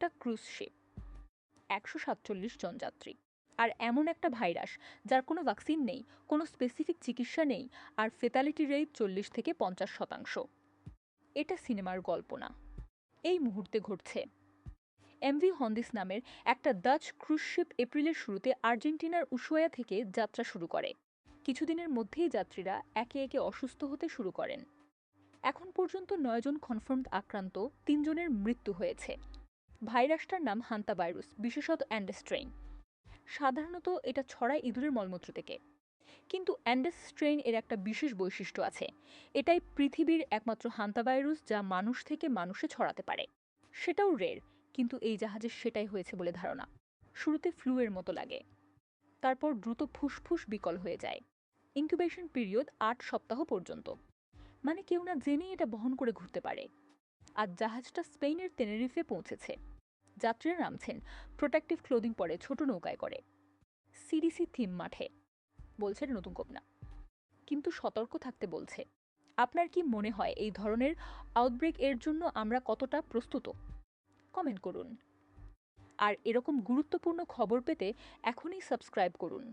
একটা cruise sheep, 147 জন যাত্রী, আর এমন একটা ভাইরাস যার কোনো ভ্যাকসিন নেই, কোনো স্পেসিফিক চিকিৎসা নেই, আর ফেটালিটি রেট 40 থেকে 50%। এটা সিনেমার গল্প না, এই মুহূর্তে ঘটছে। এমভি হন্দিস নামের একটা ডাচ ক্রুজ শিপ এপ্রিলের শুরুতে আর্জেন্টিনার উশুয়ায়া থেকে যাত্রা শুরু করে। কিছুদিনের মধ্যেই যাত্রীরা একে একে অসুস্থ হতে শুরু করেন। এখন পর্যন্ত 9 জন কনফার্মড আক্রান্ত, 3 জনের মৃত্যু হয়েছে। ভাইরাসটার নাম হান্তাভাইরাস, বিশেষত অ্যান্ডেস স্ট্রেইন। সাধারণত এটা ছড়ায় ইঁদুরের মলমূত্র থেকে, কিন্তু অ্যান্ডেস স্ট্রেইন এর একটা বিশেষ বৈশিষ্ট্য আছে। এটাই পৃথিবীর একমাত্র হান্তাভাইরাস যা মানুষ থেকে মানুষে ছড়াতে পারে। সেটাও রের, কিন্তু এই জাহাজে সেটাই হয়েছে বলে ধারণা। শুরুতে ফ্লু এর মতো লাগে, তারপর দ্রুত ফুসফুস বিকল হয়ে যায়। ইনকিউবেশন পিরিয়ড 8 সপ্তাহ পর্যন্ত। মানে কেউ না জেনেই এটা বহন করে ঘুরতে পারে। আর জাহাজটা স্পেনের তেনেরিফে পৌঁছেছে। যাত্রীরা নামছেন প্রোটেক্টিভ ক্লোদিং পরে ছোট নৌকায় করে। সিডিসি থিম মাঠে, বলছে নতুন কন্যা, কিন্তু সতর্ক থাকতে বলছে। আপনার কি মনে হয় এই ধরনের আউটব্রেক এর জন্য আমরা কতটা প্রস্তুত? কমেন্ট করুন। আর এরকম গুরুত্বপূর্ণ খবর পেতে এখনই সাবস্ক্রাইব করুন।